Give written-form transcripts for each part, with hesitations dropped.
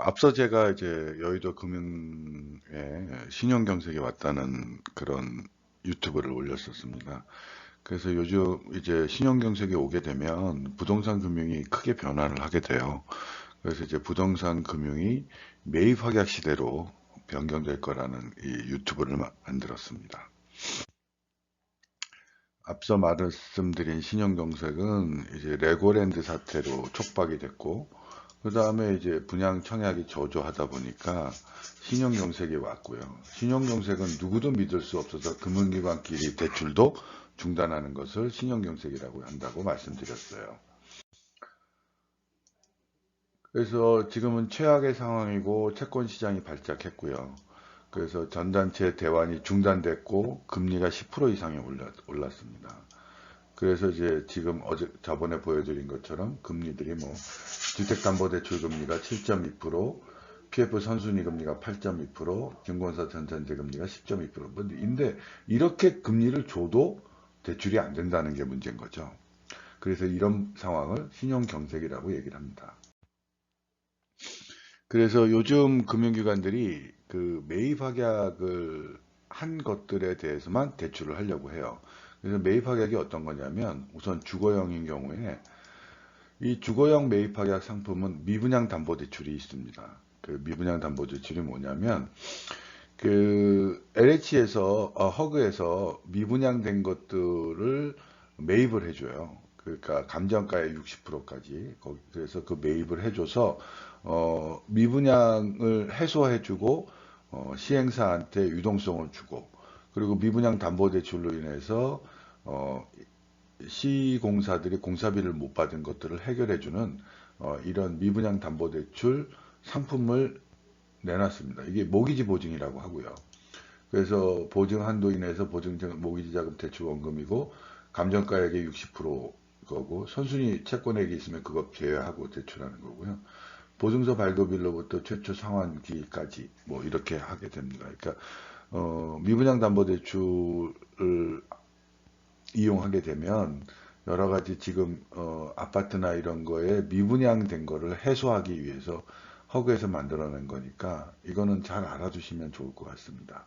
앞서 제가 이제 여의도 금융에 신용경색이 왔다는 그런 유튜브를 올렸었습니다. 그래서 요즘 이제 신용경색이 오게 되면 부동산 금융이 크게 변화를 하게 돼요. 그래서 이제 부동산 금융이 매입 확약 시대로 변경될 거라는 이 유튜브를 만들었습니다. 앞서 말씀드린 신용경색은 이제 레고랜드 사태로 촉박이 됐고, 그 다음에 이제 분양 청약이 저조하다 보니까 신용경색이 왔고요. 신용경색은 누구도 믿을 수 없어서 금융기관끼리 대출도 중단하는 것을 신용경색이라고 한다고 말씀드렸어요. 그래서 지금은 최악의 상황이고 채권 시장이 발작했고요. 그래서 전단체 대환이 중단됐고 금리가 10% 이상이 올랐습니다. 그래서 이제 지금 저번에 보여드린 것처럼 금리들이 뭐 주택담보대출 금리가 7.2%, PF 선순위 금리가 8.2%, 증권사 전산제 금리가 10.2%. 근데 이렇게 금리를 줘도 대출이 안 된다는 게 문제인 거죠. 그래서 이런 상황을 신용경색이라고 얘기를 합니다. 그래서 요즘 금융기관들이 그 매입확약을 한 것들에 대해서만 대출을 하려고 해요. 그래서 매입확약이 어떤 거냐면 우선 주거형인 경우에 이 주거형 매입확약 상품은 미분양 담보대출이 있습니다. 그 미분양 담보대출이 뭐냐면 그 LH에서 허그에서 미분양된 것들을 매입을 해줘요. 그러니까 감정가의 60%까지 그래서 그 매입을 해줘서 미분양을 해소해주고 시행사한테 유동성을 주고 그리고 미분양 담보대출로 인해서 어, 시공사들이 공사비를 못 받은 것들을 해결해주는 이런 미분양 담보대출 상품을 내놨습니다. 이게 모기지 보증이라고 하고요. 그래서 보증 한도 이내에서 보증 모기지 자금 대출 원금이고 감정가액의 60% 거고 선순위 채권액이 있으면 그거 제외하고 대출하는 거고요. 보증서 발급일로부터 최초 상환기까지 뭐 이렇게 하게 됩니다. 그러니까 미분양 담보대출을 이용하게 되면 여러 가지 지금 아파트나 이런 거에 미분양된 거를 해소하기 위해서 허그에서 만들어낸 거니까 이거는 잘 알아두시면 좋을 것 같습니다.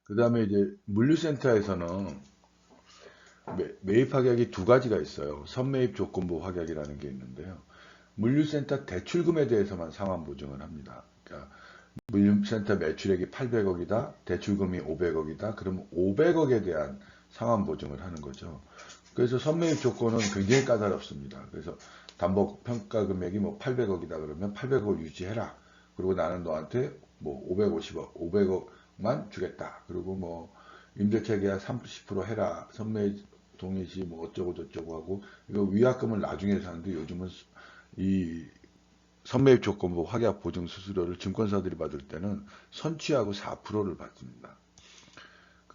그 다음에 이제 물류센터에서는 매입 확약이 두 가지가 있어요. 선매입 조건부 확약이라는 게 있는데요. 물류센터 대출금에 대해서만 상환 보증을 합니다. 그러니까 물류센터 매출액이 800억이다, 대출금이 500억이다. 그러면 500억에 대한 상환 보증을 하는 거죠. 그래서 선매입 조건은 굉장히 까다롭습니다. 그래서 담보 평가 금액이 뭐 800억이다 그러면 800억을 유지해라. 그리고 나는 너한테 뭐 550억, 500억만 주겠다. 그리고 뭐 임대차 계약 30% 해라. 선매입 동의시 뭐 어쩌고 저쩌고 하고 이거 위약금을 나중에 사는데 요즘은 이 선매입 조건부 확약 보증 수수료를 증권사들이 받을 때는 선취하고 4%를 받습니다.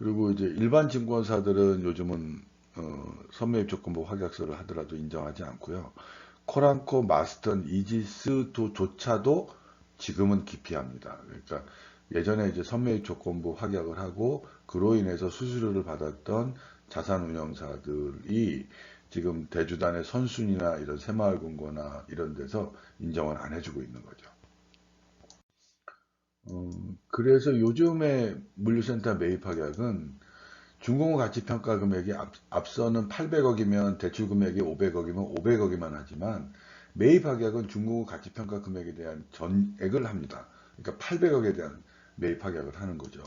그리고 이제 일반 증권사들은 요즘은 선매입 조건부 확약서를 하더라도 인정하지 않고요. 코랑코, 마스턴, 이지스조차도 지금은 기피합니다. 그러니까 예전에 이제 선매입 조건부 확약을 하고 그로 인해서 수수료를 받았던 자산운용사들이 지금 대주단의 선순위나 이런 새마을금고나 이런 데서 인정을 안 해주고 있는 거죠. 그래서 요즘에 물류센터 매입 확약은 중공업 가치평가 금액이 앞서는 800억이면 대출 금액이 500억이면 500억이만 하지만 매입 확약은 중공업 가치평가 금액에 대한 전액을 합니다. 그러니까 800억에 대한 매입 확약을 하는 거죠.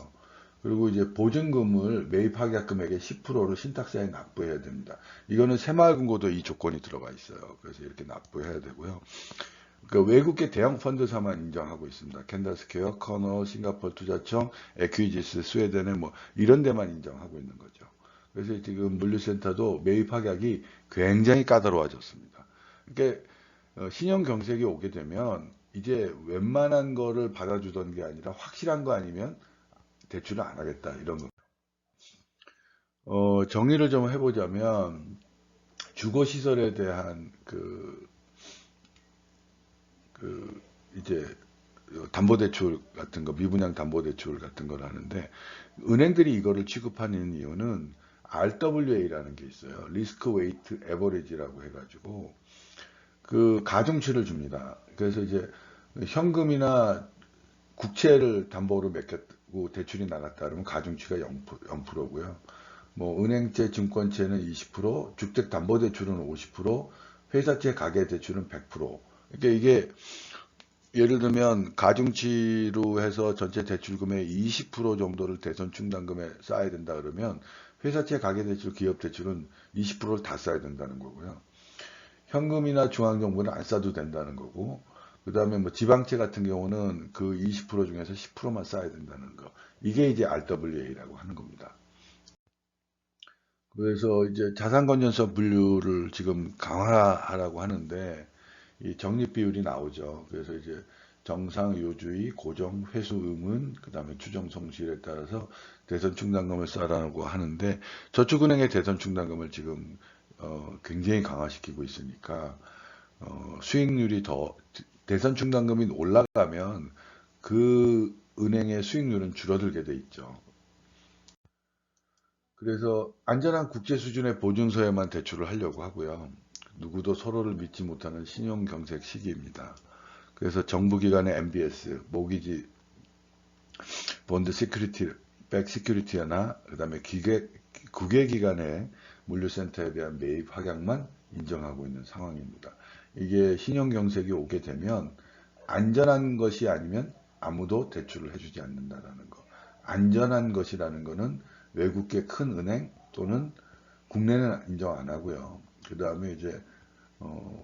그리고 이제 보증금을 매입 확약 금액의 10%를 신탁사에 납부해야 됩니다. 이거는 새마을금고도 이 조건이 들어가 있어요. 그래서 이렇게 납부해야 되고요. 그 외국계 대형 펀드사만 인정하고 있습니다. 캔다스퀘어, 커너, 싱가포르 투자청, 에퀴지스, 스웨덴의 뭐 이런 데만 인정하고 있는 거죠. 그래서 지금 물류센터도 매입 확약이 굉장히 까다로워졌습니다. 그러니까 신용 경색이 오게 되면 이제 웬만한 거를 받아주던 게 아니라 확실한 거 아니면 대출을 안 하겠다 이런 거. 정리를 좀 해보자면 주거 시설에 대한 그 이제 담보대출 같은 거, 미분양 담보대출 같은 걸 하는데, 은행들이 이거를 취급하는 이유는 RWA라는 게 있어요. 리스크 웨이트 에버리지라고 해가지고, 그 가중치를 줍니다. 그래서 이제 현금이나 국채를 담보로 맡겼고 대출이 나갔다 그러면 가중치가 0%고요. 뭐 은행채, 증권채는 20%, 주택담보대출은 50%, 회사채, 가계대출은 100%. 그러니까 이게 예를 들면 가중치로 해서 전체 대출금의 20% 정도를 대선 충당금에 쌓아야 된다 그러면 회사채, 가계대출, 기업대출은 20%를 다 쌓아야 된다는 거고요. 현금이나 중앙정부는 안 싸도 된다는 거고, 그 다음에 뭐 지방채 같은 경우는 그 20% 중에서 10%만 쌓아야 된다는 거. 이게 이제 RWA라고 하는 겁니다. 그래서 이제 자산건전성 분류를 지금 강화하라고 하는데, 이 적립 비율이 나오죠. 그래서 이제 정상, 요주의, 고정, 회수, 음은, 그 다음에 추정 성실에 따라서 대선 충당금을 쌓으라고 하는데, 저축은행의 대선 충당금을 지금 굉장히 강화시키고 있으니까 수익률이 더 대선 충당금이 올라가면 그 은행의 수익률은 줄어들게 돼 있죠. 그래서 안전한 국제 수준의 보증서에만 대출을 하려고 하고요. 누구도 서로를 믿지 못하는 신용 경색 시기입니다. 그래서 정부기관의 MBS, 모기지 본드 시큐리티, 백 시큐리티나 그다음에 국외기관의 물류센터에 대한 매입 확약만 인정하고 있는 상황입니다. 이게 신용경색이 오게 되면 안전한 것이 아니면 아무도 대출을 해주지 않는다라는 거. 안전한 것이라는 거는 외국계 큰 은행 또는 국내는 인정 안 하고요. 그 다음에 이제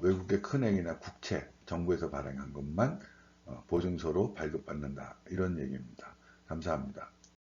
외국의 큰 행이나 국채, 정부에서 발행한 것만 보증서로 발급받는다. 이런 얘기입니다. 감사합니다.